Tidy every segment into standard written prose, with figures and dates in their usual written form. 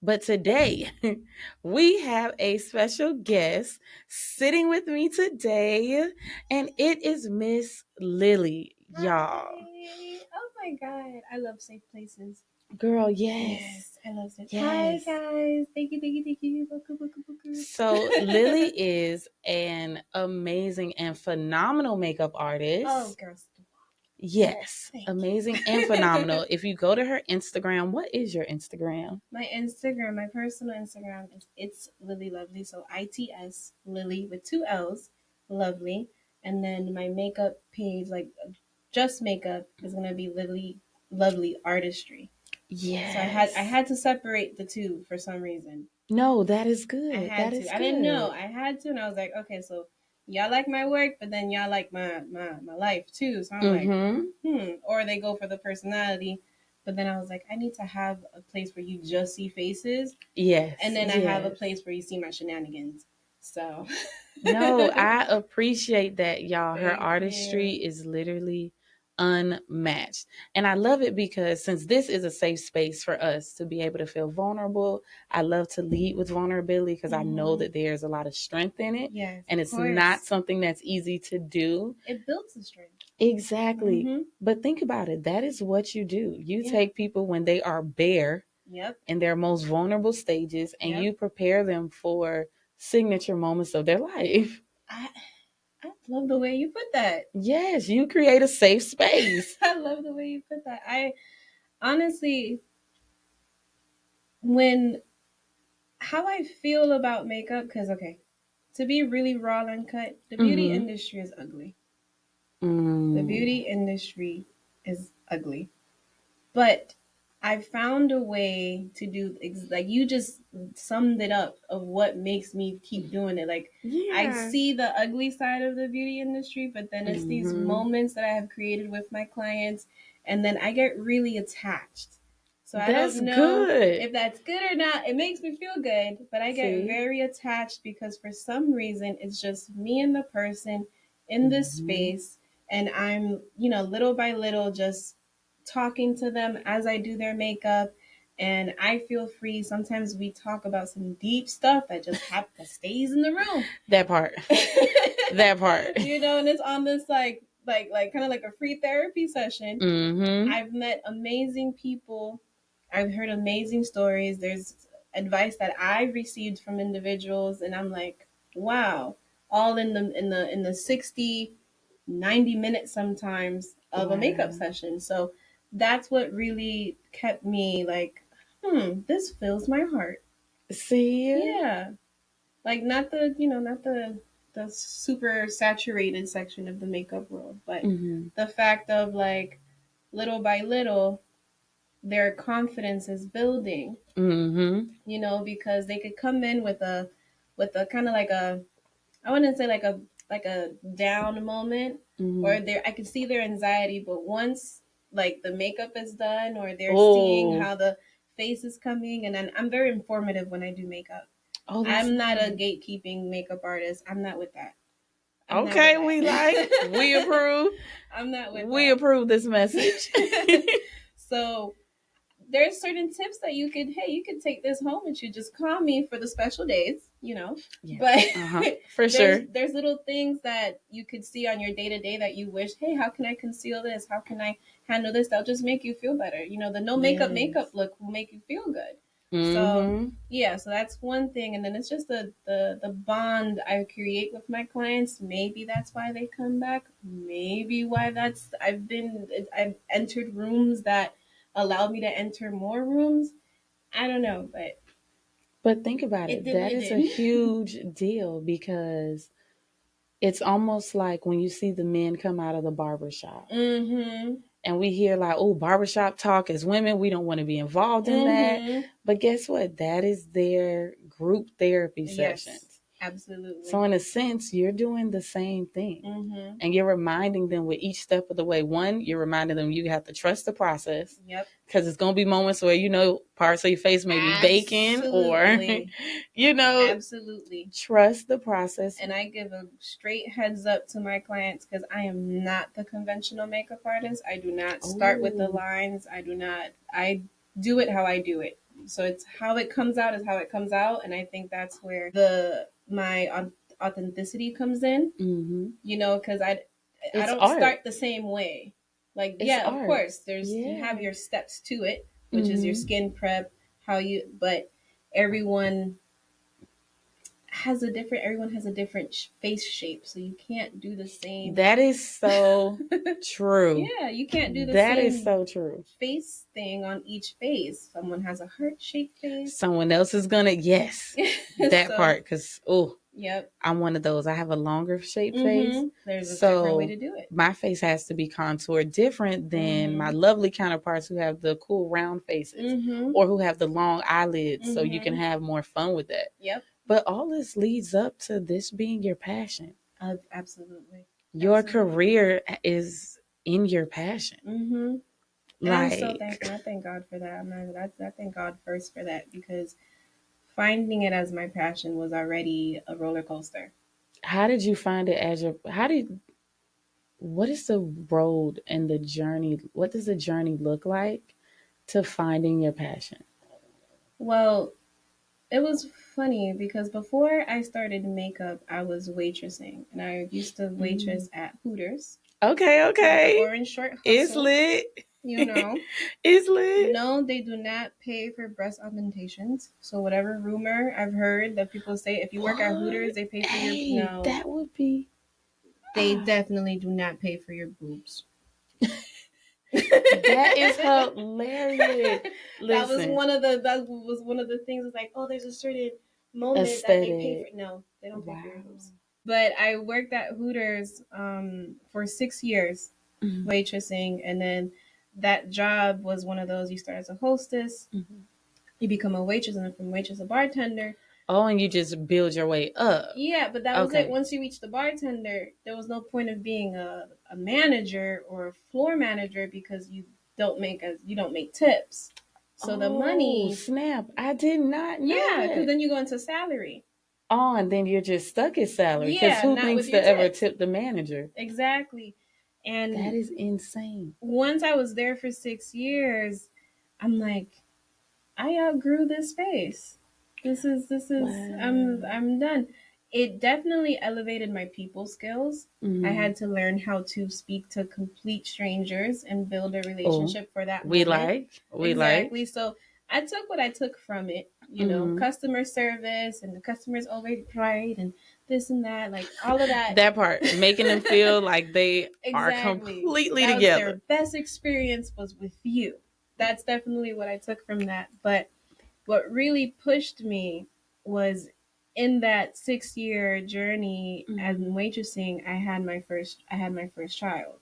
But today, we have a special guest sitting with me today, and it is Miss Lilly, y'all. Hi. Oh my God. I love safe places. Girl, yes. Yes, I love it. Hi Yes. guys. Thank you. Boku. So, Lilly is an amazing and phenomenal makeup artist. Oh, girls. Yes, Thank amazing you. and phenomenal. If you go to her Instagram, what is your Instagram? My personal Instagram is it's Lily Lovely. So ITS Lily with two L's, Lovely. And then my makeup page, like just makeup, is gonna be Lily Lovely Artistry. Yes. So I had to separate the two for some reason. No, that is I good. had That to. is I didn't know. good. I had to, and I was like, okay, so y'all like my work, but then y'all like my life too. So I'm like, Mm-hmm. or they go for the personality. But then I was like, I need to have a place where you just see faces, Yes. and then I have a Yes. place where you see my shenanigans. So No, I appreciate that, y'all. Her Thank artistry you. is literally unmatched. And I love it because since this is a safe space for us to be able to feel vulnerable, I love to lead with vulnerability because I know that there's a lot of strength in it. Yes, And of it's course. not something that's easy to do. It builds the strength. Exactly. Mhm. But think about it. That is what you do. You Yeah. take people when they are bare Yep. in their most vulnerable stages and Yep. you prepare them for signature moments of their life. I love the way you put that. Yes, you create a safe space. I love the way you put that. I honestly, when how I feel about makeup, because okay, to be really raw and cut, the beauty Mm-hmm. industry is ugly. The Mm. beauty industry is ugly. But I found a way to do like you just summed it up of what makes me keep doing it. Like I Yeah. see the ugly side of the beauty industry, but then it's these moments that I have created with my clients, and then I get really attached. So I That's don't know good. if that's good or not. It makes me feel good, but I get See? very attached because for some reason it's just me and the person in this Mm-hmm. space, and I'm, little by little just talking to them as I do their makeup, and I feel free. Sometimes we talk about some deep stuff that just that stays in the room. That part. That part. And it's on this like kind of like a free therapy session. Mm-hmm. I've met amazing people. I've heard amazing stories. There's advice that I've received from individuals, and I'm like, wow, all in the 60, 90 minutes sometimes of a makeup Wow. session. So that's what really kept me like, this fills my heart. See? Yeah. Like not the super saturated section of the makeup world, but Mm-hmm. the fact of like little by little their confidence is building, Mm-hmm. because they could come in with a kind of like a, I wouldn't say like a down moment, Mm-hmm. or I can see their anxiety, but once like the makeup is done or they're seeing Oh. how the face is coming, and then I'm very informative when I do makeup. Oh, that's I'm not a nice. gatekeeping makeup artist. I'm not with that. I'm not with Okay, we that. approve. I'm not with We that. approve this message. So there's certain tips that you could take this home with you. Just call me for the special days. Yeah. But For there's sure. there's little things that you could see on your day to day that you wish, hey, how can I conceal this? How can I handle this? That'll just make you feel better. The no makeup Yes. look will make you feel good. So Mm-hmm. yeah, so that's one thing, and then it's just the bond I create with my clients. Maybe that's why they come back. Maybe why I've entered rooms that allowed me to enter more rooms. I don't know, but But think about it it. did what That it is a did. huge deal because it's almost like when you see the men come out of the barbershop Mm-hmm. and we hear like, oh, barbershop talk as women, we don't want to be involved in that. Mm-hmm. But guess what? That is their group therapy Yes, sessions. So absolutely. in a sense, you're doing the same thing. Mm-hmm. And you're reminding them with each step of the way. One, you're reminding them you have to trust the process. Yep. Because it's going to be moments where, parts of your face may be baking or, Absolutely. you know, Absolutely. trust the process. And I give a straight heads up to my clients because I am not the conventional makeup artist. I do not start with the Oh, lines. I do not. I do it how I do it. So it's how it comes out is how it comes out, and I think that's where my authenticity comes in. Mm-hmm. You know, because I It's don't art. start the same way. Like, It's yeah, of art. course, you have Yeah. your steps to it, which is your Mm-hmm. skin prep, but everyone everyone has a different face shape, so you can't do the same. That is so true. Yeah, you can't do the That is same so true. face thing on each face. Someone has a heart shaped face. Someone else is gonna, yes, that So, part. Because, oh, yep. I'm one of those. I have a longer shaped face. There's a different way So to do it. my face has to be contoured different than my lovely counterparts who have the cool round faces or who have the long eyelids. So you can have more fun with that. Yep. But all this leads up to this being your passion. Absolutely. Your career is in your passion. And I'm so thankful. I thank God for that. I thank God first for that, because finding it as my passion was already a roller coaster. How did you find it as what is the road and the journey? What does the journey look like to finding your passion? Well, it was funny because before I started makeup, I was waitressing, and I used to waitress at Hooters. Okay, The okay. orange short hustle. It's lit. You know. It's lit. No, they do not pay for breast augmentations. So whatever rumor I've heard that people say, if you work at Hooters, they pay for your no. That would be. They definitely do not pay for your boobs. That is hilarious. That was one of the things. It's like, oh, there's a certain moment Aesthetic. that they pay for. No, they don't pay for your boobs. But I worked at Hooters for 6 years, waitressing, and then that job was one of those. You start as a hostess, you become a waitress, and then from waitress a bartender. Oh, and you just build your way up. Yeah, but that was it. Once you reach the bartender, there was no point of being a manager or a floor manager, because you don't make tips. So the money. Snap! I did not know. Yeah, because then you go into salary. Oh, and then you're just stuck at salary. Because who thinks to ever tip the manager? Exactly. And that is insane. Once I was there for 6 years, I'm like, I outgrew this space. This is wow. I'm done. It definitely elevated my people skills. I had to learn how to speak to complete strangers and build a relationship for that moment. Exactly. So I took what I took from it, you know, customer service, and the customer's always right, and this and that, like all of that. That part, making them feel like they are completely that together. Their best experience was with you. That's definitely what I took from that. But what really pushed me was in that 6-year journey as waitressing, I had my first child.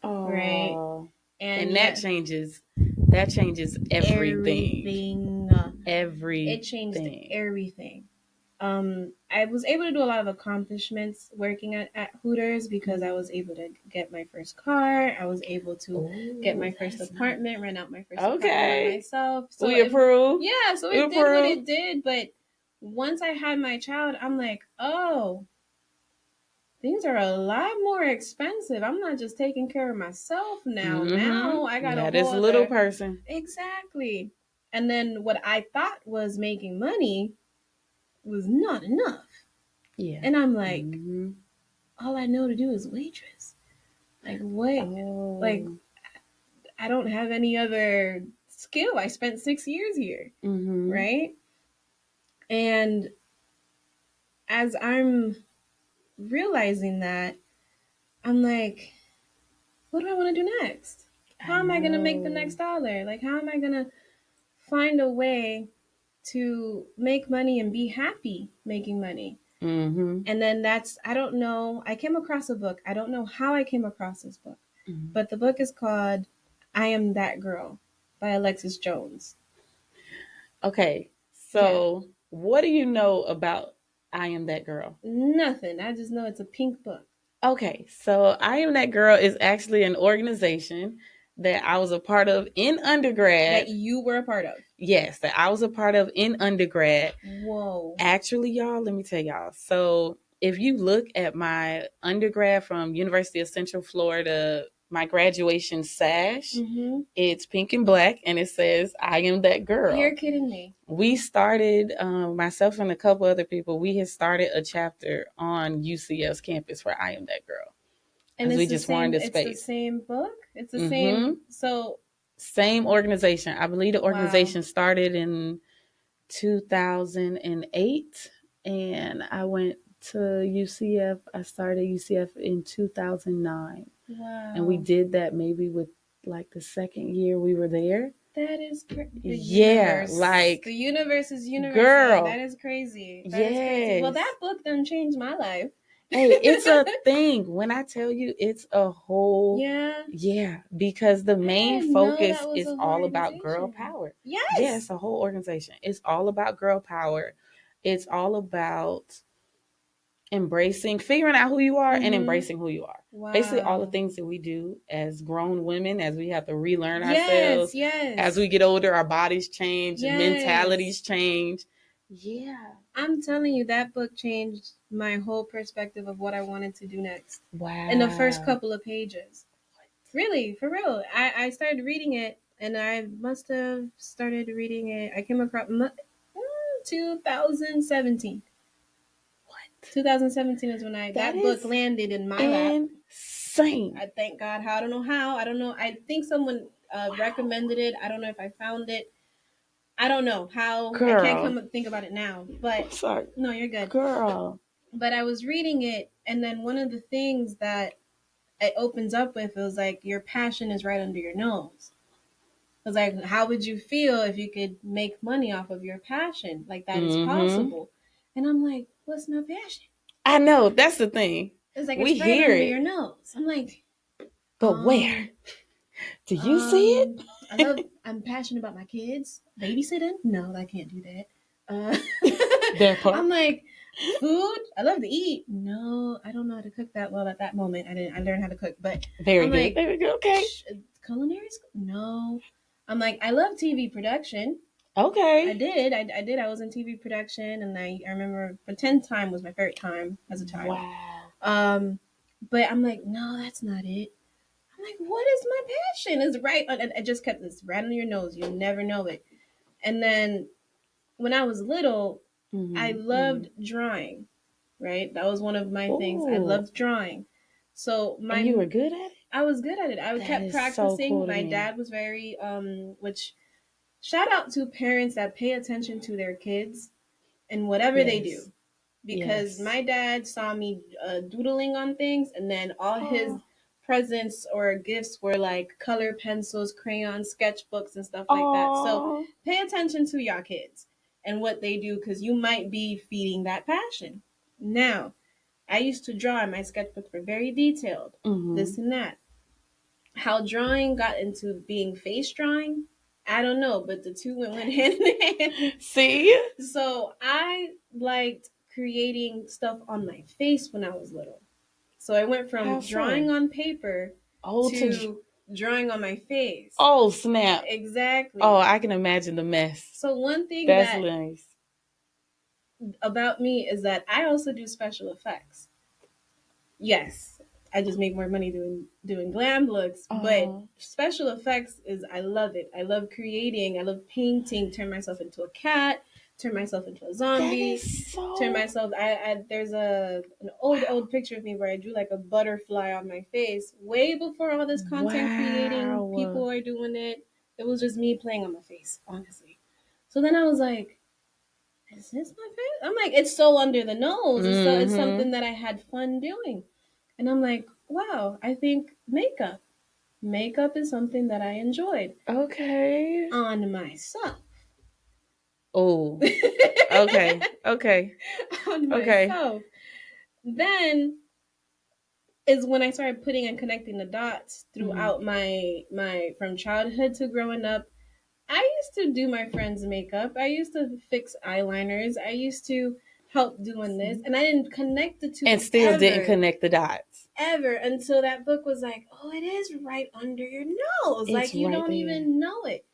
Oh, right. And that changes everything. Everything. It changed everything. I was able to do a lot of accomplishments working at Hooters, because I was able to get my first car. I was able to get my first apartment, rent out my first apartment myself. So we approve. Yeah, so it did what it did. But once I had my child, I'm like, oh, things are a lot more expensive. I'm not just taking care of myself now. Now I got this little person. Exactly. And then what I thought was making money was not enough. Yeah. And I'm like, all I know to do is waitress. Like, what? Like, I don't have any other skill. I spent 6 years here. Right? And as I'm realizing that, I'm like, what do I want to do next? How am I going to make the next dollar? Like, how am I going to find a way to make money and be happy making money? And then I don't know, I came across a book. I don't know how I came across this book, but the book is called I Am That Girl by Alexis Jones. Okay, so what do you know about I Am That Girl? Nothing. I just know it's a pink book. Okay, so I Am That Girl is actually an organization that I was a part of in undergrad. That you were a part of? Yes, that I was a part of in undergrad. Whoa. Actually, y'all, let me tell y'all. So if you look at my undergrad from University of Central Florida my graduation sash. Mm-hmm. It's pink and black, and it says, "I am that girl." You're kidding me. We started, myself and a couple other people, we had started a chapter on UCF's campus for "I Am That Girl." And Because we it's the just same. wanted a It's the space. same book. It's the Mm-hmm. same. So Same organization. I believe the wow. organization started in 2008, and I went to UCF. I started UCF in 2009, and we Wow. did that maybe with like the second year we were there. That is the Yeah, universe. like, The universe is universing. That girl, is crazy. That is crazy. Well, yes. that book done changed my life. Hey, it's a thing. When I tell you, it's a whole, Yeah. yeah, because the I main didn't know focus that was is a whole all about girl organization. power. Yeah, Yes. it's a whole organization. It's all about girl power. It's all about embracing, figuring out who you are and Mm-hmm. embracing who you are. Basically, all the Wow. things that we do as grown women, as we have to relearn Yes. ourselves, as Yes. we get older, our bodies change, mentalities Yes. change. Yeah. I'm telling you, that book changed my whole perspective of what I wanted to do next. In the first Wow. couple of pages. Really, for real. I started reading it, and I must have started reading it. I came across 2017. What? 2017 is when That that book is landed in my lap. insane. I thank God. How I don't know how. I don't know. I think someone Wow. recommended it. I don't know if I found it. I don't know how. I can't Girl. come and think about it now. I'm But sorry. no, you're good. Girl. But I was reading it, and then one of the things that it opens up with is like your passion is right under your nose. It was like, how would you feel if you could make money off of your passion? Like that is Mm-hmm. possible. And I'm like, what's my passion? I know. That's the thing. It's like We it's right hear under your it, nose. I'm like, but where? um, Do you see it? I'm passionate about my kids. Babysitting? No, I can't do that. That part. I'm like, food? I love to eat. No, I don't know how to cook that well at that moment. I didn't. I learned how to cook, but Very I'm good. like, Very good. Okay. culinary school? No. I'm like, I love TV production. I Okay. did. I did. I was in TV production, and I remember pretend time was my favorite time as a child. Wow. Um, but I'm like, no, that's not it. I'm like, what is my passion? It's right. And I just kept this right on your nose. You never know it. And then when I was little, I Mm-hmm. Mm-hmm. loved drawing. Right, that was one of my things. I Oh, loved drawing. So and you my were good at it? I was good at it. I That kept is so practicing. cool to My me. dad was very which shout out to parents that pay attention to their kids and whatever they Yes. do, because Yes. my dad saw me doodling on things, and then all his Oh. presents or gifts were like color pencils, crayons, sketchbooks, and stuff like that. So Oh. pay attention to your kids and what they do, because you might be feeding that passion. Now, I used to draw, and my sketchbooks were very detailed, Mm-hmm. this and that. How drawing got into being face drawing, I don't know, but the two went hand in hand. See? So I liked creating stuff on my face when I was little. So I went How from so? drawing on paper Oh, to drawing on my face. oh, snap. Oh, Exactly. I can imagine the mess. So one thing That's that nice. about me is that I also do special effects. Yes, I just make more money doing glam looks, but Oh, special effects is I love it. I love creating. I love painting. Turn myself into a cat. Turn myself into a that zombie. is Turn so. myself. I there's an old Wow. picture of me where I drew like a butterfly on my face way before all this content creating Wow. people are doing it. It was just me playing on my face, honestly. So then I was like, is this my face? I'm like, it's so under the nose. It's Mm-hmm. something that I had fun doing. And I'm like, wow, I think makeup. Makeup is something that I enjoyed Okay. on myself. Oh, okay. Okay. On Okay. myself. Then is when I started putting and connecting the dots Mm. throughout my from childhood to growing up. I used to do my friends' makeup. I used to fix eyeliners. I used to help doing this, See? and I didn't connect the two And still didn't ever. connect the dots. Ever until that book was like, oh, it is right under your nose. It's Like you right don't there. even know it.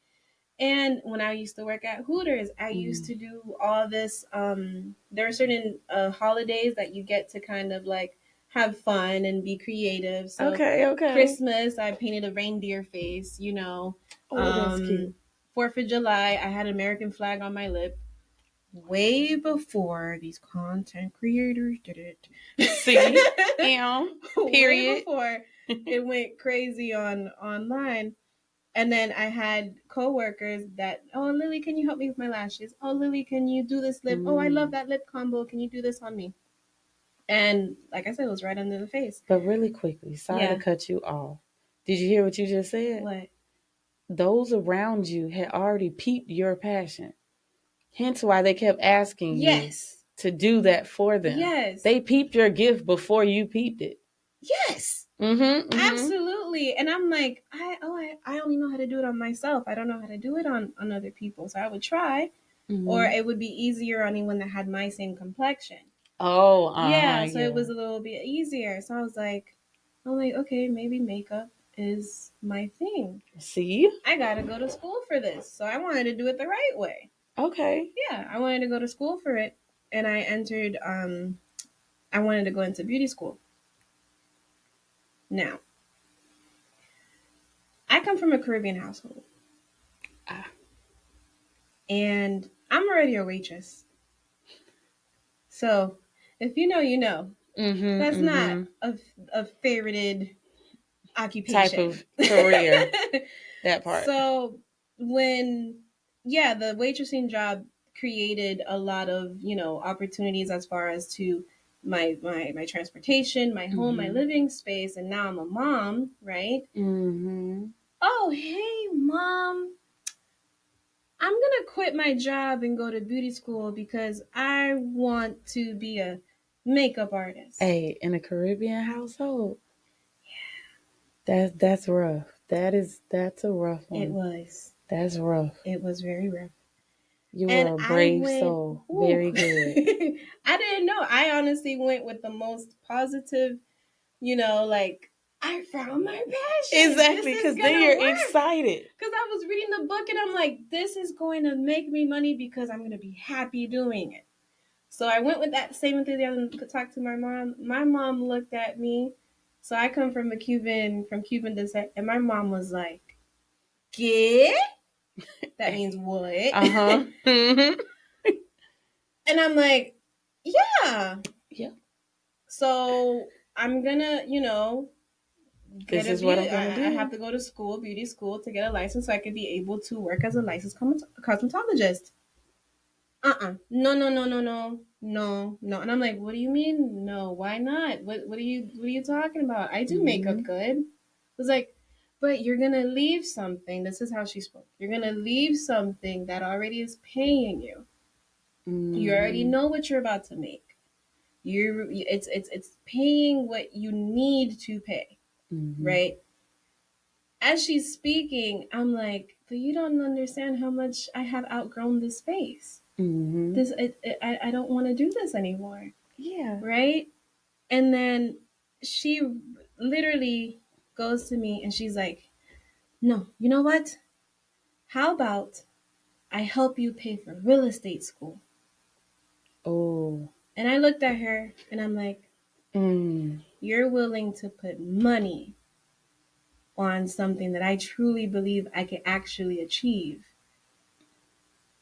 And when I used to work at Hooters, I used Mm. to do all this. There are certain holidays that you get to kind of like have fun and be creative. So Okay, okay. Christmas, I painted a reindeer face, you know. Oh, that's cute. 4th of July, I had an American flag on my lip. Way before these content creators did it. See? Way Period. before it went crazy on online. And then I had coworkers that, oh, Lily, can you help me with my lashes? Oh, Lily, can you do this lip? Oh, I love that lip combo. Can you do this on me? And like I said, it was right under the face. But really quickly, sorry to Yeah. cut you off. Did you hear what you just said? What? Those around you had already peeped your passion. Hence why they kept asking you Yes. to do that for them. Yes. They peeped your gift before you peeped it. Yes. Absolutely. And I'm like, I only know how to do it on myself. I don't know how to do it on other people. So I would try. Or it would be easier on anyone that had my same complexion. Oh, Yeah, so yeah. it was a little bit easier. So I'm like, okay, maybe makeup is my thing. See? I gotta go to school for this. So I wanted to do it the right way. Okay. Yeah, I wanted to go to school for it. And I entered I wanted to go into beauty school. Now, I come from a Caribbean household. Ah. And I'm already a waitress. So if you know, you know. That's not a favorited Type occupation. of career. That part. So when, yeah, the waitressing job created a lot of, you know, opportunities as far as to my transportation, my home, my living space, and now I'm a mom, right? Oh, hey, mom, I'm gonna quit my job and go to beauty school because I want to be a makeup artist. Hey, in a Caribbean household, that's rough. That's a rough one. It was. That's rough. It was very rough. You And were a I brave went, soul. ooh. Very good. I didn't know. I honestly went with the most positive, you know, like, I found my passion. Exactly, because then you're excited. Because I was reading the book and I'm like, this is going to make me money because I'm going to be happy doing it. So I went with that same enthusiasm to talk to my mom. My mom looked at me. So I come from Cuban descent, and my mom was like, "Get?" That means what? And I'm like, yeah. Yeah. So I'm gonna, you know, This is what I'm gonna do. I have to go to school, beauty school, to get a license so I could be able to work as a licensed cosmetologist. No, no, no, no, no, no, no. And I'm like, what do you mean? No, why not? What are you talking about? I do makeup good. It was like, but you're gonna leave something. This is how she spoke. You're gonna leave something that already is paying you. You already know what you're about to make. It's paying what you need to pay, right? As she's speaking, I'm like, but you don't understand how much I have outgrown this space. I don't want to do this anymore. Yeah. Right? And then she literally goes to me and she's like, no, you know what? How about I help you pay for real estate school? Oh. And I looked at her and I'm like, you're willing to put money on something that I truly believe I can actually achieve.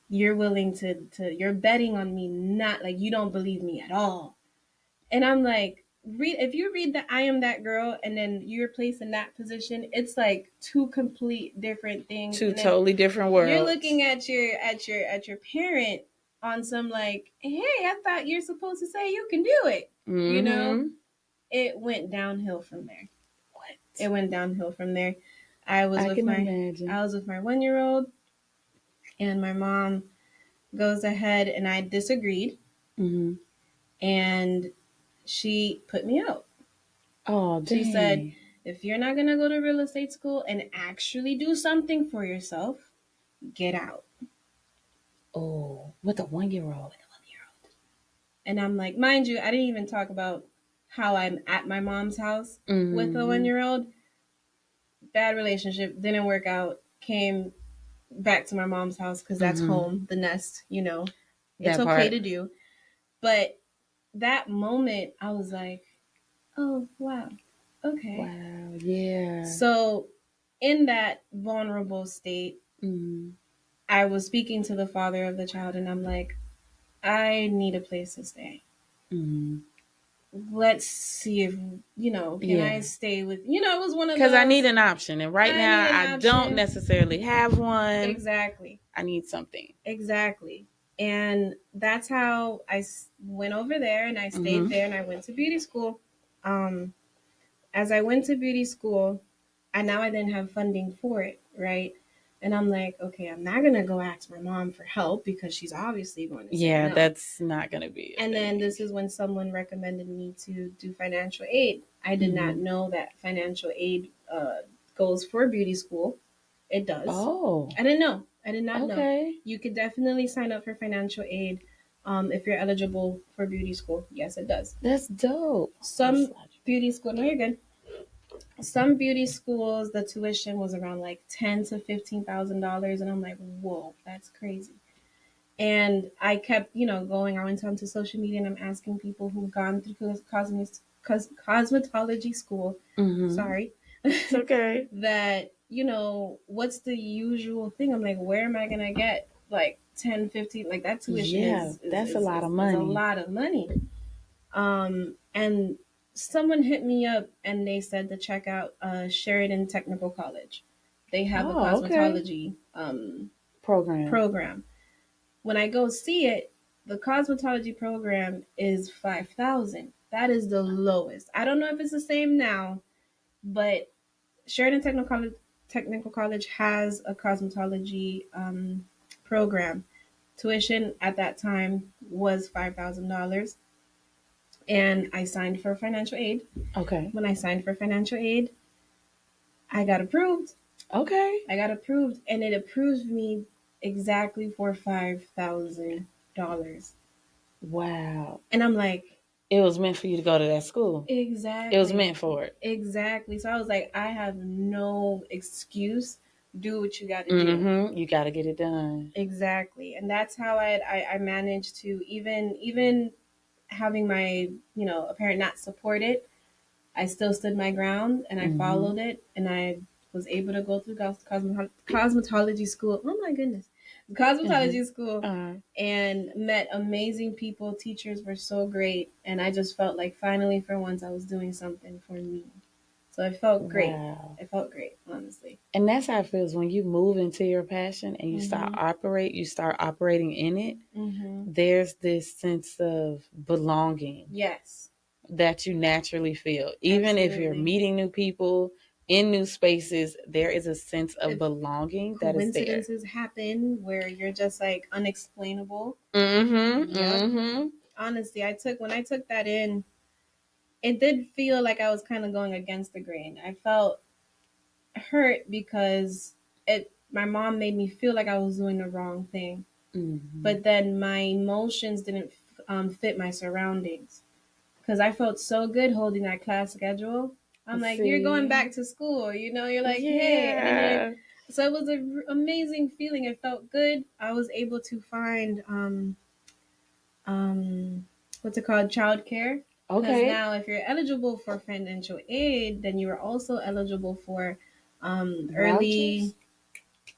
You're willing to you're betting on me, not like you don't believe me at all. And I'm like, if you read the I Am That Girl and then you're placed in that position, it's like two complete different things. Two totally different worlds. You're looking at your parent on some like, hey, I thought you're supposed to say you can do it. You know? It went downhill from there. What? It went downhill from there. I was with my 1-year-old, and my mom goes ahead and I disagreed. And she put me out. Oh, dang. She said, if you're not going to go to real estate school and actually do something for yourself, get out. Oh, with a 1-year-old. And I'm like, mind you, I didn't even talk about how I'm at my mom's house with a 1-year-old. Bad relationship, didn't work out, came back to my mom's house because that's home, the nest, you know. It's okay to do. But that moment, I was like, Oh, wow. Okay. Wow. Yeah. So, in that vulnerable state, Mm. I was speaking to the father of the child, and I'm like, I need a place to stay. Mm. Let's see if, can I Yeah. stay with, it was one of Because I need those, an option. And right I need now, an I don't option. necessarily have one. Exactly. I need something. Exactly. And that's how went over there and I stayed Mm-hmm. there and I went to beauty school. Um, as I went to beauty school, I didn't have funding for it, right? And I'm like, okay, I'm not gonna go ask my mom for help because she's obviously going to say Yeah, no. that's not going to be a And then thing. this is when someone recommended me to do financial aid. I did not Mm-hmm. know that financial aid goes for beauty school. It does. Oh, I didn't know. I did not know. okay. You could definitely sign up for financial aid if you're eligible for beauty school. Yes, it does. That's dope. That's Some beauty school, no, you're good. Some beauty schools, the tuition was around like $10,000 to $15,000, and I'm like, whoa, that's crazy. And I kept, going. I went onto social media and I'm asking people who've gone through cosmetology school. Mm-hmm. Sorry, It's okay. that what's the usual thing. I'm like, where am I gonna get like 10, 15? Like that tuition Yeah, that's a lot of is a money. lot of money. And someone hit me up and they said to check out Sheridan Technical College. They have a Oh, okay. cosmetology Program. program. When I go see it, the cosmetology program is 5,000. That is the lowest. I don't know if it's the same now, but Sheridan Technical College has a cosmetology program. Tuition at that time was $5,000, and I signed for financial aid. Okay. When I signed for financial aid, I got approved. Okay. I got approved, and it approved me exactly for $5,000. Wow. And I'm like, It was meant for you to go to that school. It was exactly, meant for it. exactly. So I was like, I have no excuse. Do what you got to do. Mm-hmm. You got to get it done. Exactly, and that's how I managed to even having my a parent not support it. I still stood my ground and I Mm-hmm. followed it, and I was able to go through cosmetology school. Oh my goodness, Mm-hmm. cosmetology school, Uh, and met amazing people. Teachers were so great, and I just felt like finally, for once, I was doing something for me. So I felt great. wow. I felt great, honestly. And that's how it feels when you move into your passion and Mhm. you start operating in it. Mhm. There's this sense of belonging Yes. that you naturally feel. Even if you're Absolutely. meeting new people in new spaces, there is a sense of If belonging that is there. coincidences happen where you're just like unexplainable. Mm-hmm. Yep. Mm-hmm. Honestly, when I took that in, it did feel like I was kind of going against the grain. I felt hurt because it my mom made me feel like I was doing the wrong thing. Mm-hmm. But then my emotions didn't fit my surroundings because I felt so good holding that class schedule. I'm like, you're going back See, to school, you're like, hey, and then yeah. so it was an amazing feeling. It felt good. I was able to find what's it called, childcare, because Okay. now if you're eligible for financial aid, then you are also eligible for early. Vouchers,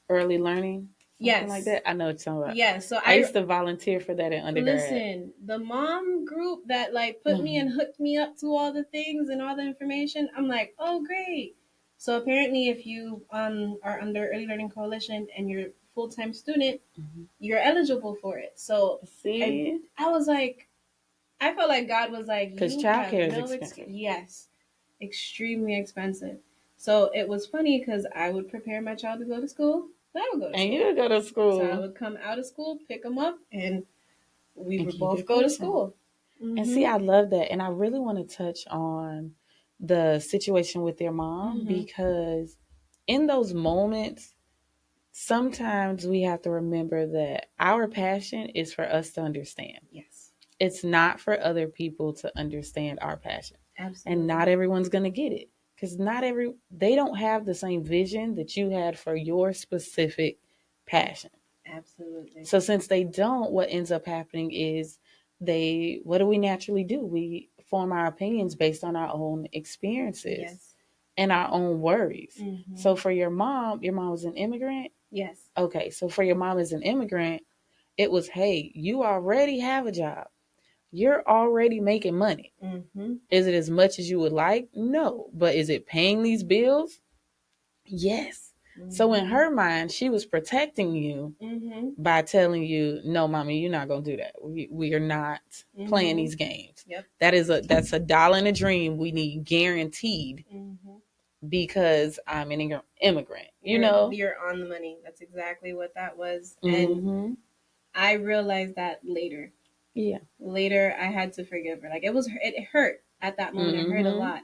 early learning, something like Yes, that. I know what you're talking about. yes. So I I used to volunteer for that in undergrad. listen. The mom group that like put me and Mm-hmm. hooked me up to all the things and all the information. I'm like, oh great. So apparently, if you are under Early Learning Coalition and you're a full time student, Mm-hmm. you're eligible for it. So I See, I was like, I felt like God was like, because you have childcare is no excuse. expensive, Yes, extremely expensive. So it was funny because I would prepare my child to go to school. Then I would go to and school. you go to So I school would come out of school, pick them up, and we and would keep both it go to pushing. school. And see, Mhm. I love that, and I really want to touch on the situation with your mom Mhm. because in those moments, sometimes we have to remember that our passion is for us to understand. Yes. It's not for other people to understand our passion. And Absolutely. not everyone's going to get it because they don't have the same vision that you had for your specific passion. Absolutely. So since they don't, what ends up happening is what do we naturally do? We form our opinions based on our own experiences Yes. and our own worries. Mm-hmm. So for your mom was an immigrant? Yes. Okay, so for your mom as an immigrant, it was, hey, you already have a job. You're already making money. Mm-hmm. Is it as much as you would like? No. But is it paying these bills? Yes. Mm-hmm. So in her mind, she was protecting you Mm-hmm. by telling you, no, mommy, you're not going to do that. We are not playing these games. Yep. That's a dollar and a dream we need guaranteed Mm-hmm. because I'm an immigrant, You're on the money. That's exactly what that was. And Mm-hmm. I realized that later. Yeah. Later, I had to forgive her. Like it hurt at that moment. It hurt a Mm-hmm. lot.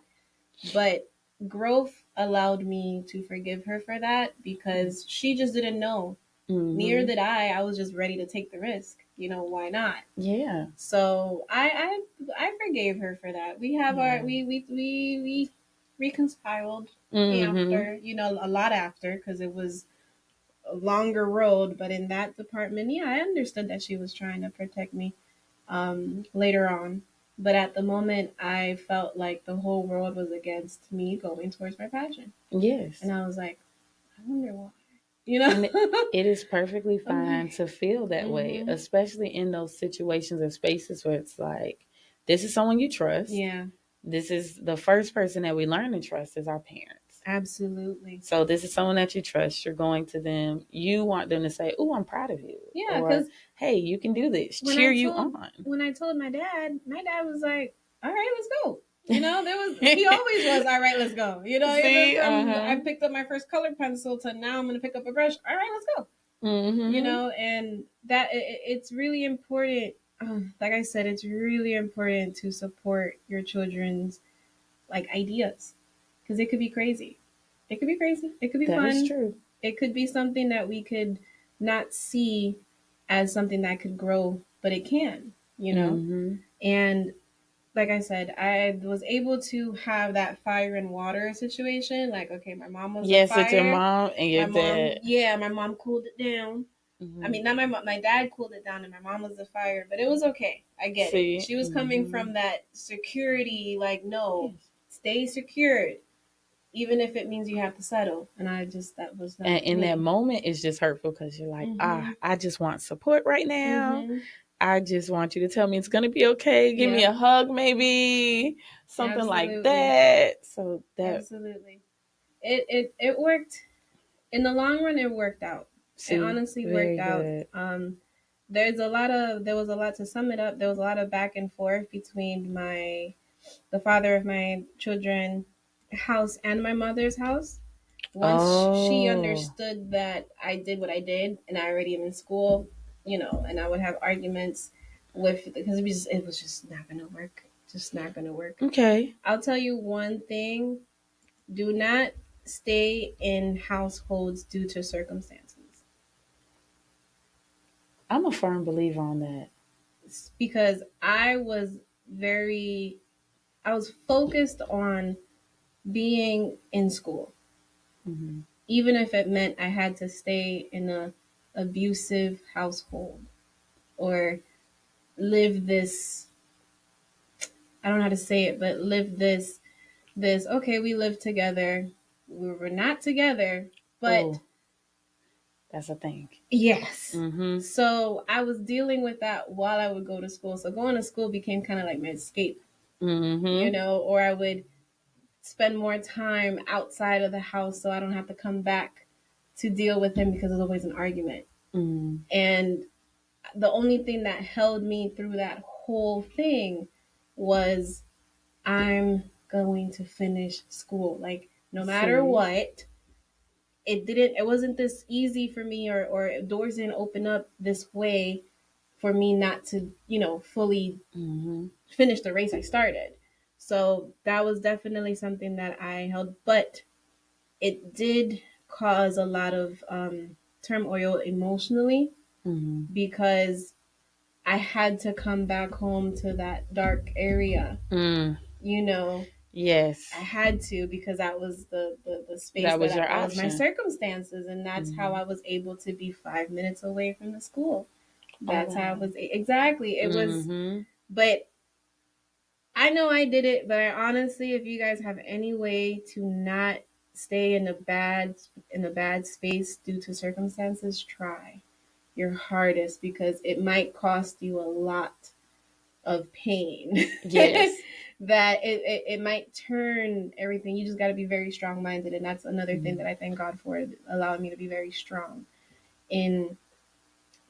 But growth allowed me to forgive her for that because she just didn't know. Neither Mm-hmm. did I. I was just ready to take the risk. Why not? Yeah. So I forgave her for that. We have our we reconciled Mm-hmm. after, a lot after, because it was a longer road. But in that department, yeah, I understood that she was trying to protect me later on. But at the moment, I felt like the whole world was against me going towards my passion. Yes. And I was like, I wonder why. And it is perfectly fine to feel that way, Mm-hmm. especially in those situations and spaces where it's like, this is someone you trust. Yeah, This is the first person that we learn to trust is our parents. absolutely. So this is someone that you trust. You're going to them. You want them to say, "Oh, I'm proud of you," Yeah, or because "Hey, you can do this." Cheer you on. when I told my dad was like, "All right, let's go." He always was, "All right, let's go." Even See, from I picked up my first color pencil to now I'm gonna pick up a brush. All right, let's go. Mm-hmm. And that it's really important. Like I said, it's really important to support your children's like ideas because it could be crazy. It could be crazy. It could be That is fun. true. It could be something that we could not see as something that could grow, but it can, Mm-hmm. And like I said, I was able to have that fire and water situation. Like, okay, my mom was a Yes, it's your fire. mom and your dad. My mom cooled it down. I Mm-hmm. mean, not my mom, my dad cooled it down, and my mom was the fire. But it was okay. I get See, it. She was coming from that security, like, no, stay secured, even if it means you have to settle. And that was not and in me. that moment, it's just hurtful because you're like, Mm-hmm. I just want support right now. Mm-hmm. I just want you to tell me it's gonna be okay. Give me Yep. a hug, maybe something like Absolutely. that. So that Absolutely. It worked. In the long run, it worked out. It see, honestly worked very out. good. There was a lot, to sum it up, there was a lot of back and forth between the father of my children house and my mother's house. Once she Oh, understood that I did what I did and I already am in school, and I would have arguments because it was just not gonna work. Just not gonna work. okay. I'll tell you one thing: do not stay in households due to circumstances. I'm a firm believer on that. Because I was focused on being in school, Mm-hmm. even if it meant I had to stay in a abusive household or live this, I don't know how to say it, but live this okay, we live together. We were not together, but Oh, that's a thing. yes. Mm-hmm. So I was dealing with that while I would go to school. So going to school became kind of like my escape, Mm-hmm. or I would spend more time outside of the house so I don't have to come back to deal with him because there's always an argument. Mm-hmm. And the only thing that held me through that whole thing was I'm going to finish school. Like no matter See. what, it wasn't this easy for me, or doors didn't open up this way for me not to, fully Mm-hmm. finish the race I started. So that was definitely something that I held, but it did cause a lot of turmoil emotionally Mm-hmm. because I had to come back home to that dark area. Mm. You know, I Yes, had to because that was the space that was your that was my option. circumstances, and that's how Mm-hmm. I was able to be 5 minutes away from the school. Oh That's how I wow. was exactly. It was, Mm-hmm. but I know I did it, but honestly, if you guys have any way to not stay in a bad space due to circumstances, try your hardest because it might cost you a lot of pain. Yes. That it might turn everything. You just got to be very strong minded, and that's another thing that I thank God for allowing me to be very strong in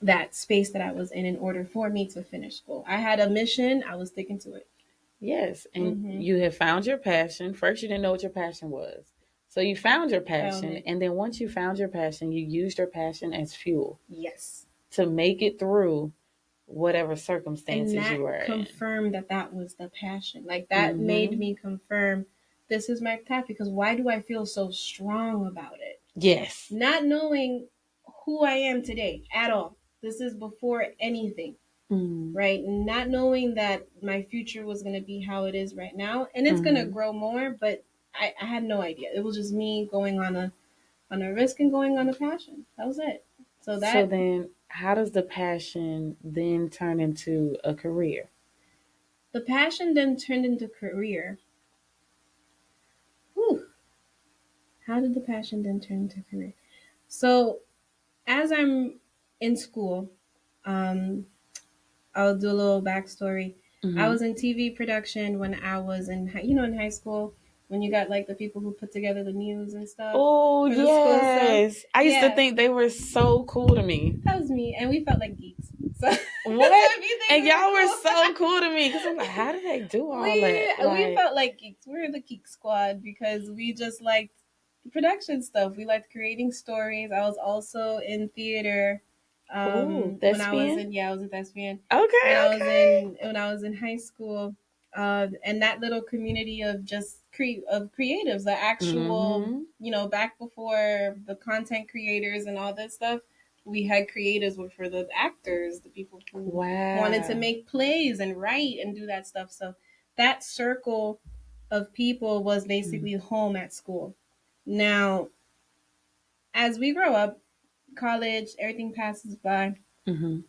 that space that I was in order for me to finish school. I had a mission. I was sticking to it. Yes. And Mm-hmm. you have found your passion. First, you didn't know what your passion was. So you found your Found passion. it. And then once you found your passion, you used your passion as fuel Yes. to make it through whatever And circumstances you that were in. confirmed that that was the passion. Like that made Mm-hmm. me confirm this is my path because why do I feel so strong about it? Yes. Not knowing who I am today at all. This is before anything, Mm-hmm. right? Not knowing that my future was going to be how it is right now, and it's going to Mm-hmm. grow more. But I had no idea. It was just me going on a risk and going on a passion. That was it. So So that then, how does the passion then turn into a career? the passion then turned into career. Whew. How did the passion then turn into career? So as I'm in school, um, I'll do a little backstory. I Mm-hmm. was in TV production when I was in high school when you got like the people who put together the news and stuff Oh, for the school stuff. yes. I used to Yeah, think they were so cool to me. that was me, and we felt like geeks. So, so What? if you think And we were y'all were cool, so cool to me because I'm like, how do they do all that? we Like, felt like geeks. We were the geek squad because we just liked production stuff. We liked creating stories. I was also in theater. oh, When I was thespian? in I was a thespian. Okay, okay. When I was in high school, and that little community of of creatives, the actual Mm-hmm. back before the content creators and all that stuff. We had creatives for the actors, the people who wanted to Wow. make plays and write and do that stuff. So that circle of people was basically home at school. Now, as we grow up, college, everything passes by. Mm-hmm.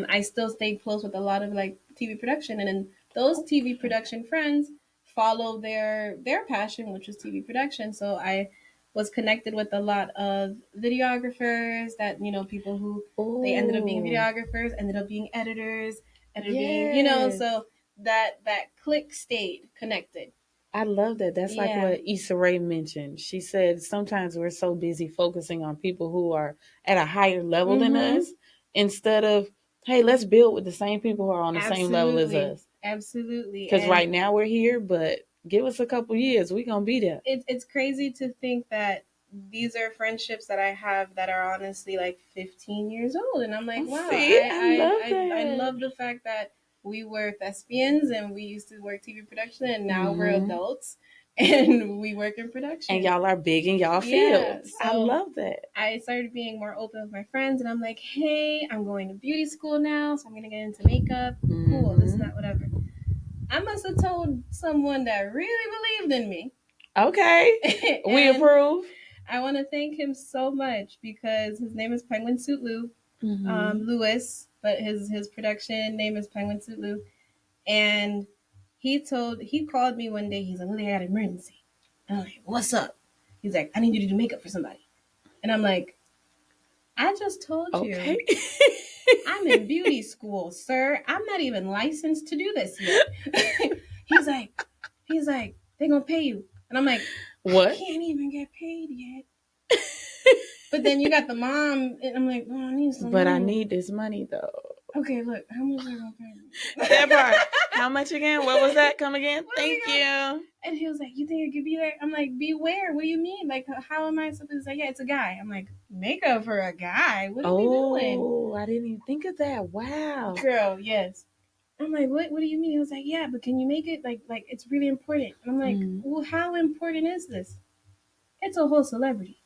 I still stay close with a lot of like TV production, and then those TV Okay. production friends follow their passion, which was TV production. So I was connected with a lot of videographers that people who they ended up being Oh, videographers, ended up being editors, ended up being yes. so that click stayed connected. I love that. That's like Yeah. what Issa Rae mentioned. She said sometimes we're so busy focusing on people who are at a higher level than Mm-hmm. us instead of, hey, let's build with the same people who are on the same level as Absolutely. us. Absolutely. Because And right now we're here, but give us a couple years, we're going to be there. it's crazy to think that these are friendships that I have that are honestly like 15 years old. And I'm like, wow, See, I love I that. love the fact that we were thespians and we used to work TV production and now we're Hmm. adults and we work in And production. y'all are big in y'all Yeah. fields. I So love that. I started being more open with my friends and I'm like, hey, I'm going to beauty school now. So I'm going to get into makeup. Cool. This and Hmm. that, whatever. I must have told someone that really believed in me. Okay. We And approve. I want to thank him so much because his name is Penguin Suit Lou, Hmm. Lewis, but his production name is Penguin Suit Lou. And he called me one day. He's like, Lily, I got an emergency. I'm like, what's up? He's like, I need you to do makeup for somebody. And I'm like, I just told Okay. you I'm in beauty school, sir. I'm not even licensed to do this yet. he's like, they're gonna pay you. And I'm like, I What? can't even get paid yet. But then you got the mom, and I'm like, oh, I need some But I money. need this money though. Okay, look, how much are you gonna pay me? That part. How much again? What was that? Come again? What are we Thank gonna? you. And he was like, you think I could be there? I'm like, beware. What do you mean? Like, how am I supposed to say? Yeah, it's a guy. I'm like, makeup for a guy? What are we doing? Oh, I didn't even think of that. Wow. Girl, yes. I'm like, what do you mean? He was like, yeah, but can you make it like it's really important? And I'm like, Mm. well, how important is this? It's a whole celebrity.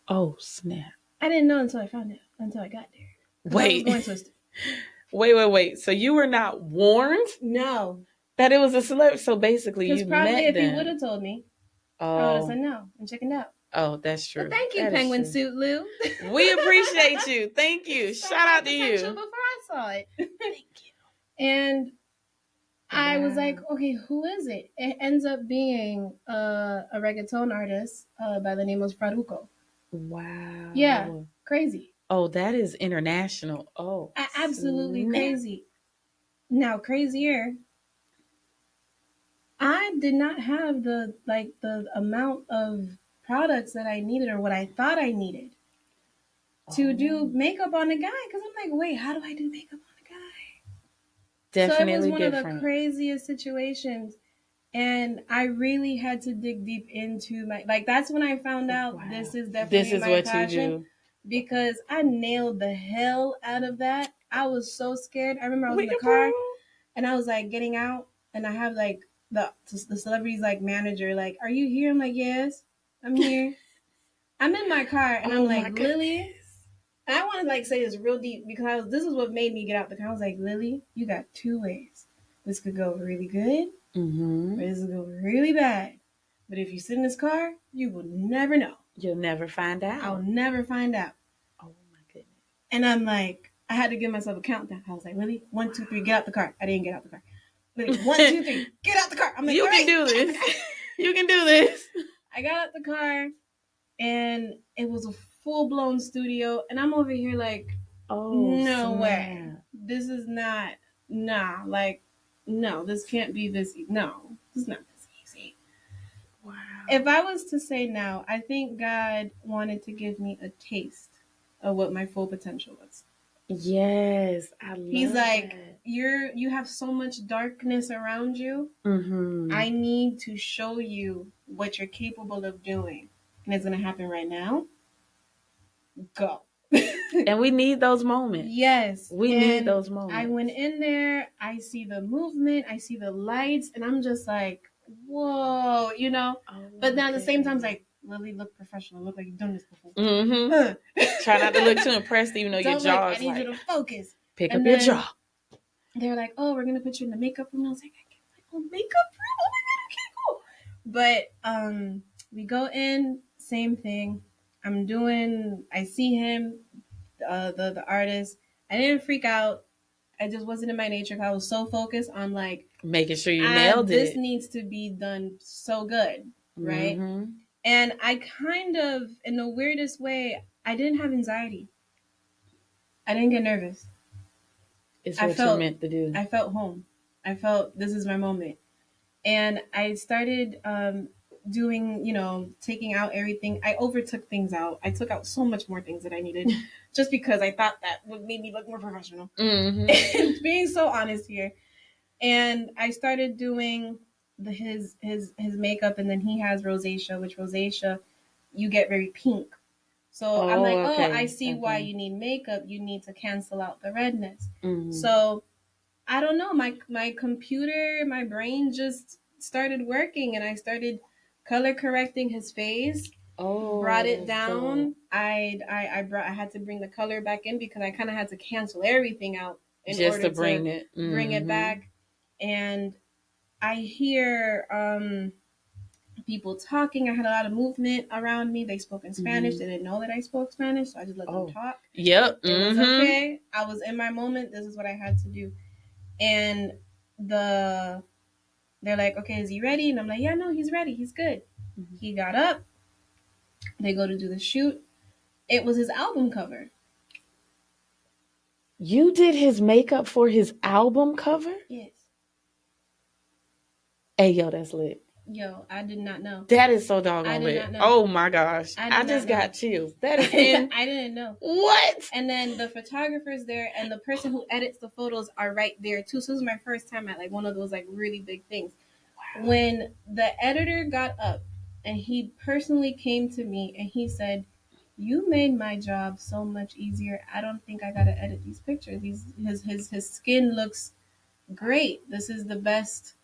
Oh, snap. I didn't know until I found out, until I got there. Because I was Wait. going twisted. Wait. So you were not warned No. that it was a celebrity? So basically Because you probably met if he would them. have told me, I would have said Oh. no and chickened out. Oh, that's But true. thank you, That is Penguin true. Suit Lou. We appreciate you. Thank You you. saw Shout my out to potential you. before I saw it. Thank you. And I was like, Wow. okay, who is it? It ends up being a reggaeton artist by the name of Faruko. Yeah, Wow. crazy. Oh, that is international. Oh, Absolutely snap. crazy. Now, crazier, I did not have the amount of products that I needed or what I thought I needed to do Oh, makeup on a guy because I'm like, wait, how do I do makeup on a guy? So it was definitely one of the different. craziest situations. And I really had to dig deep into my, like, that's when I found out this Wow. is This definitely is my what you passion do. because I nailed the hell out of that. I was so scared. I remember I was in We the car approve. and I was like getting out and I have like the celebrity's like manager, like, are you here? I'm like, yes, I'm here. I'm in my car and I'm Oh like, my Lily, goodness. and I want to like say this real deep because this is what made me get out the car. I was like, Lily, you got two ways. This could go really good or Mm-hmm. this could go really bad. But if you sit in this car, you will never know. You'll never find I'll out. never find out. Oh my goodness. And I'm like, I had to give myself a countdown. I was like, Lily, one, two, three, get out the car. I didn't get out the car. Lily, one, two, three, get out the car. I'm like, You all can right. do this. You can do this. I got out the car and it was a full blown studio. And I'm over here like, Oh, no way. snap. This is not, nah, like, no, this can't be this, no, this is not this easy. If Wow. I was to say now, I think God wanted to give me a taste of what my full potential was. Yes, I He's love like, that. you have so much darkness around you. Mm-hmm. I need to show you what you're capable of doing. And it's gonna happen right now. Go. And we need those moments. Yes. We need And those I went moments. in there, I see the movement, I see the lights, and I'm just like, whoa, you know? Oh But my then at the same time, it's goodness. like, Lily, look professional. Look like you've done this before. Mm-hmm. Huh. Try not to look too impressed, even though your Don't look, jaw I is need you like, to focus. pick up And your then jaw. they were like, oh, we're going to put you in the makeup room. And I was like, I can't, like, oh, makeup room? Oh my God, okay, cool. But we go in, same thing. I see him, the artist. I didn't freak out. I just wasn't in my nature. I was so focused on like, Making sure you nailed this it. needs to be done so good, right? Mm-hmm. And I kind of, in the weirdest way, I didn't have anxiety. I didn't get nervous. It's I what you're felt, meant to do. I felt home. I felt this is my moment, and I started doing, taking out everything. I overtook things out. I took out so much more things that I needed, just because I thought that would make me look more professional. Mm-hmm. Being so honest here, and I started doing his makeup, and then he has rosacea, which rosacea you get very pink. So I'm Oh, like, oh, I okay. see why Okay. you need makeup. You need to cancel out the redness. Mm-hmm. So I don't know. My computer, my brain just started working, and I started color correcting his face. Oh, Brought it that's dope. down. I had to bring the color back in because I kind of had to cancel everything out in Just order to to bring it. bring it Mm-hmm. back. And I hear people talking. I had a lot of movement around me. They spoke in Spanish. Mm-hmm. They didn't know that I spoke Spanish, so I just let them Oh. talk. Yep. It was Mm-hmm. okay. I was in my moment. This is what I had to do. And the they're like, okay, is he ready? And I'm like, yeah, no, he's ready. He's good. Mm-hmm. He got up. They go to do the shoot. It was his album cover. You did his makeup for his album cover? Yes. Hey, yo, that's lit. Yo, I did not know. That is so I doggone did not lit. know. Oh my gosh. I I did not just know. got chills. That is in I didn't know. what? And then the photographer's there, and the person who edits the photos are right there too. So this was my first time at like one of those like really big things. When the editor got up and he personally came to me and he said, "You made my job so much easier. I don't think I gotta edit these pictures. His skin looks great. This is the best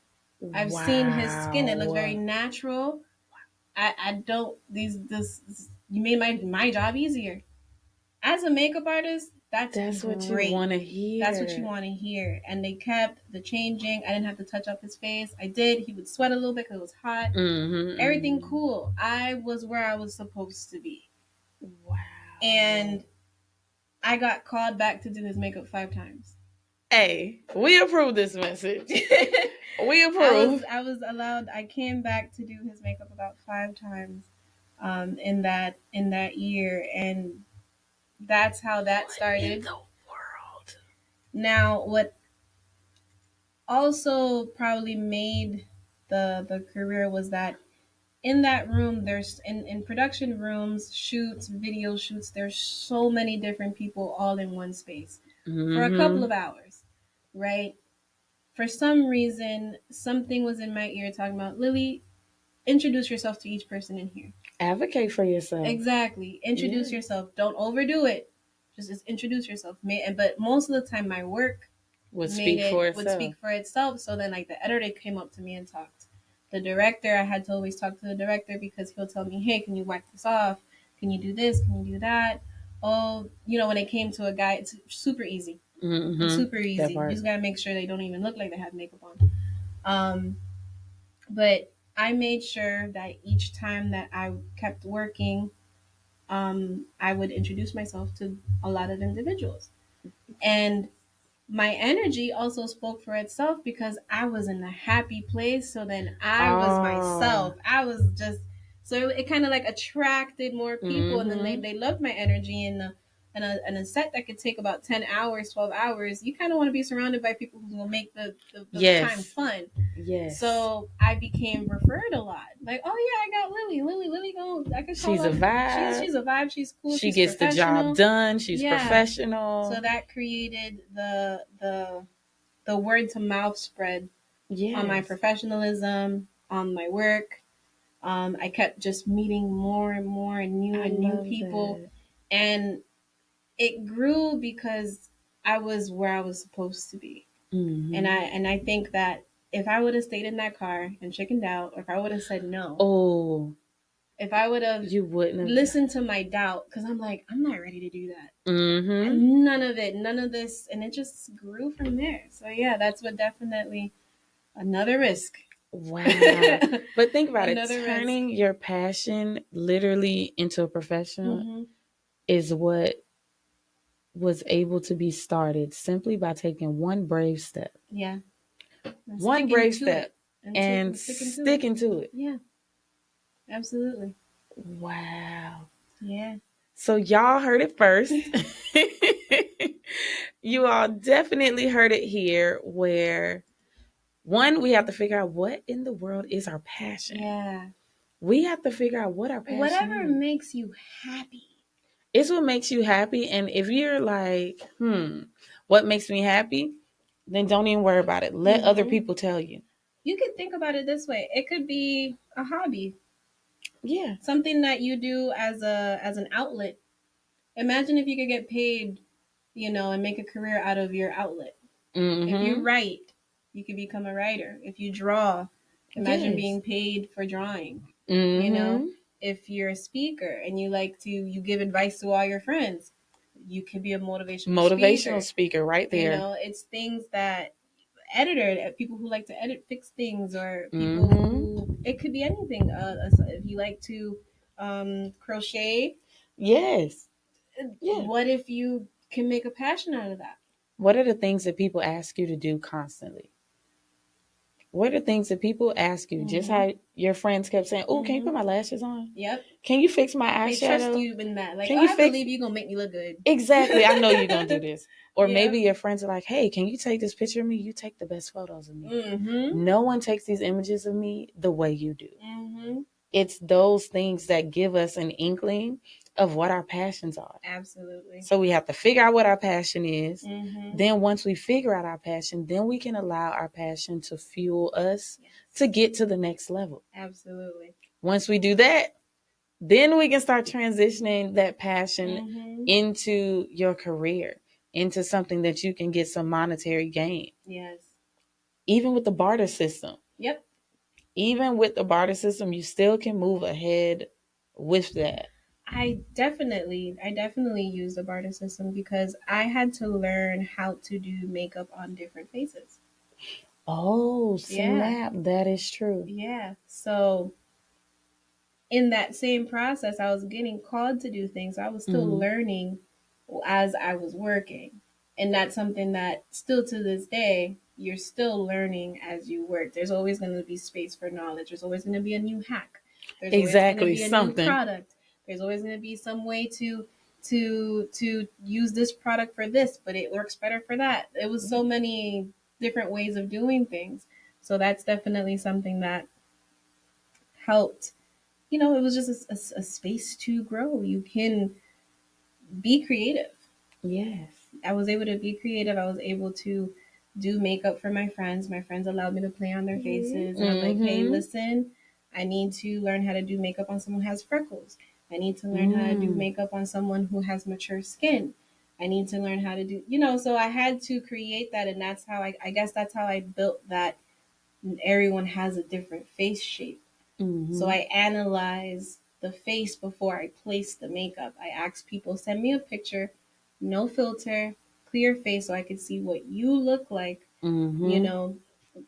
I've seen his skin. It looks very Wow. natural. I don't this you made my job easier. As a makeup artist, that's That's what you great. want to That's what you hear. want to hear. And they kept the changing. I didn't have to touch up his face. I did. He would sweat a little bit because it was hot. Mm-hmm, Everything mm-hmm. cool. I was where I was supposed to be. Wow. And I got called back to do his makeup 5 times. Hey, we approve this message. We approve. I was allowed. I came back to do his makeup about 5 times in that year, and that's how that What in started. the world? Now, what also probably made the career was that in that room, there's in production rooms, shoots, video shoots, there's so many different people all in one space for a couple Mm-hmm. of hours, right? For some reason, something was in my ear talking about, Lily, introduce yourself to each person in here. Advocate for yourself. Exactly. Introduce Yeah. yourself. Don't overdo it. Just introduce yourself. But most of the time, my work Would speak for would itself. speak for itself. So then, like, the editor came up to me and talked. The director, I had to always talk to the director because he'll tell me, "Hey, can you wipe this off? Can you do this? Can you do that?" Oh, when it came to a guy, it's super easy. It's Mm-hmm. super That easy. You part. just gotta make sure they don't even look like they have makeup on. Um, but I made sure that each time that I kept working, I would introduce myself to a lot of individuals. And my energy also spoke for itself because I was in a happy place. So then I was Oh. myself. I was just, so it kind of like attracted more people. And then Mm-hmm. they loved my energy. And a set that could take about 10 hours, 12 hours, you kind of want to be surrounded by people who will make the time Yes. fun. Yes. So I became referred a lot. Like, oh yeah, I got Lily. Lily, go. I could call She's a up. vibe. She's a vibe. She's cool. She She's gets the job professional. done. She's Yeah. professional. So that created the word to mouth spread on my Yes. professionalism, on my work. I kept just meeting more and more I and new love people, that. and it grew because I was where I was supposed to be. Mm-hmm. And I think that if I would have stayed in that car and chickened out, or if I would have said no, Oh, if I would have you wouldn't have. listened to my doubt, because I'm like, I'm not ready to do that. Mm-hmm. None of it, none of this, and it just grew from there. So yeah, that's what definitely another risk. Wow. But think about it. Another risk. Turning your passion literally into a profession Mm-hmm. is what was able to be started simply by taking one brave step. Yeah, and One sticking brave to step it, and and sticking to it. sticking to it. Yeah, absolutely. Wow. Yeah. So y'all heard it first. You all definitely heard it here where one, we have to figure out what in the world is our passion. Yeah. We have to figure out what our passion Whatever is. makes you happy. It's what makes you happy. And if you're like, what makes me happy? Then don't even worry about it. Let other Mm-hmm. people tell you. You could think about it this way. It could be a hobby, Yeah. something that you do as an outlet. Imagine if you could get paid, and make a career out of your outlet. If you Mm-hmm. write, you could become a writer. If you draw, imagine Yes. being paid for drawing. You know, Mm-hmm. if you're a speaker and you give advice to all your friends, you could be a motivational Motivational speaker. speaker right there. It's things that people who like to edit, fix things, or people Mm-hmm. who, it could be anything. If you like to crochet, Yes. Yeah. what if you can make a passion out of that? What are the things that people ask you to do constantly? What are things that people ask you? Just Mm-hmm. how your friends kept saying, "Oh, can you put Mm-hmm. my lashes on? Yep. Can you fix my They trust eyeshadow? you in that. Like, Can oh, you I fix believe you're gonna make me look good. exactly? I know you're gonna do this." Or maybe Yep. your friends are like, "Hey, can you take this picture of me? You take the best photos of me. Mm-hmm. No one takes these images of me the way you do." Mm-hmm. It's those things that give us an inkling of what our passions are. Absolutely. So we have to figure out what our passion is. Mm-hmm. Then once we figure out our passion, then we can allow our passion to fuel us Yes. to get to the next level. Absolutely. Once we do that, then we can start transitioning that passion Mm-hmm. into your career, into something that you can get some monetary gain. Yes. Even with the barter system. Yep. Even with the barter system, you still can move ahead with that. I definitely use the barter system because I had to learn how to do makeup on different faces. Oh, Yeah. snap. That is true. Yeah. So in that same process, I was getting called to do things. I was still Mm-hmm. learning as I was working. And that's something that still to this day, you're still learning as you work. There's always going to be space for knowledge. There's always going to be a new hack. There's always going to Exactly. be a new Something. product. There's always going to be some way to use this product for this, but it works better for that. It was so many different ways of doing things. So that's definitely something that helped. It was just a space to grow. You can be creative. Yes. I was able to be creative. I was able to do makeup for my friends. My friends allowed me to play on their faces. And I'm like, hey, listen, I need to learn how to do makeup on someone who has freckles. I need to learn how to do makeup on someone who has mature skin. I need to learn how to do, so I had to create that. And that's how I guess that's how I built that. Everyone has a different face shape. So I analyze the face before I place the makeup. I ask people, send me a picture, no filter, clear face, so I could see what you look like,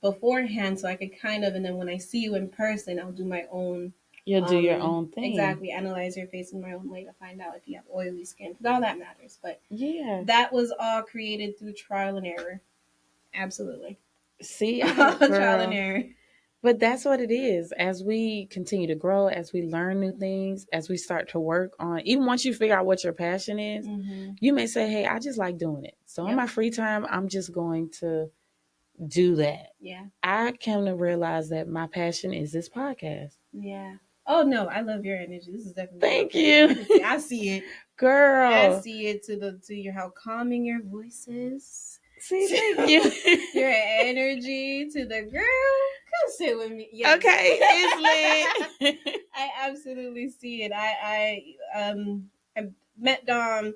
beforehand, so I could and then when I see you in person, I'll do my own. You'll do your own thing. Exactly, analyze your face in my own way to find out if you have oily skin, because all that matters. But yeah, that was all created through trial and error. Absolutely. See, trial and error. But that's what it is. As we continue to grow, as we learn new things, as we start to work on, even once you figure out what your passion is, you may say, hey, I just like doing it. So in my free time, I'm just going to do that. Yeah. I came to realize that my passion is this podcast. Yeah. Oh no, I love your energy. This is definitely. Thank you. I see it, girl. I see it to your how calming your voice is. See, thank you. Your energy to the girl. Come sit with me. Yes. Okay, it's lit. I absolutely see it. I met Dom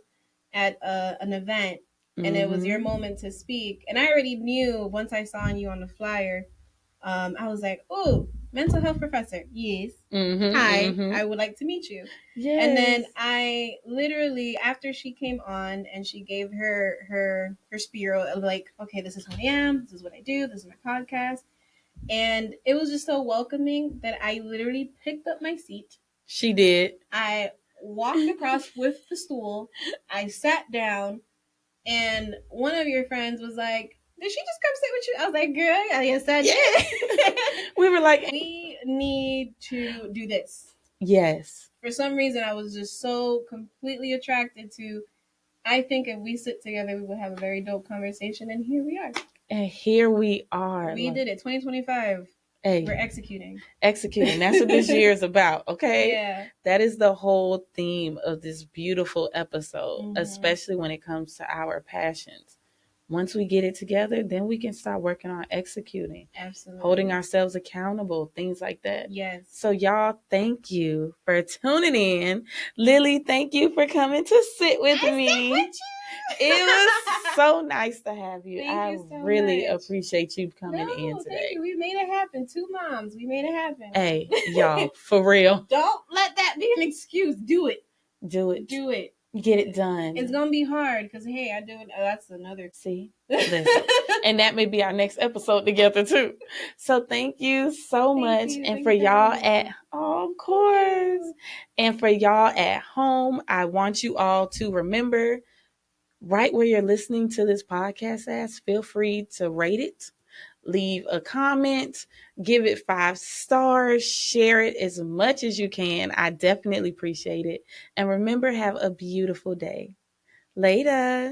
at an event, and it was your moment to speak. And I already knew once I saw you on the flyer. I was like, oh, mental health professor. Yes. Hi, I would like to meet you. Yes. And then I literally, after she came on and she gave her spiel of like, okay, this is who I am. This is what I do. This is my podcast. And it was just so welcoming that I literally picked up my seat. She did. I walked across with the stool. I sat down, and one of your friends was like, did she just come sit with you? I was like, girl, yes, I did. We were like, we need to do this. Yes. For some reason, I was just so completely attracted to, I think if we sit together, we would have a very dope conversation. And here we are. And here we are. We did it. 2025. Hey, we're executing. Executing. That's what this year is about. Okay. Yeah. That is the whole theme of this beautiful episode, especially when it comes to our passions. Once we get it together, then we can start working on executing. Absolutely. Holding ourselves accountable, things like that. Yes. So y'all, thank you for tuning in. Lily, thank you for coming to sit with me. Sit with you. It was so nice to have you. Thank you so really much. Appreciate you coming in today. Thank you. We made it happen. 2 moms. We made it happen. Hey, y'all, for real. Don't let that be an excuse. Do it. Do it. Do it. Get it done. It's going to be hard because, hey, I do it. That's another. See? Listen. And that may be our next episode together, too. So thank you so much. And for y'all of course. And for y'all at home, I want you all to remember, right where you're listening to this podcast as, feel free to rate it. Leave a comment, give it 5 stars, share it as much as you can. I definitely appreciate it. And remember, have a beautiful day. Later.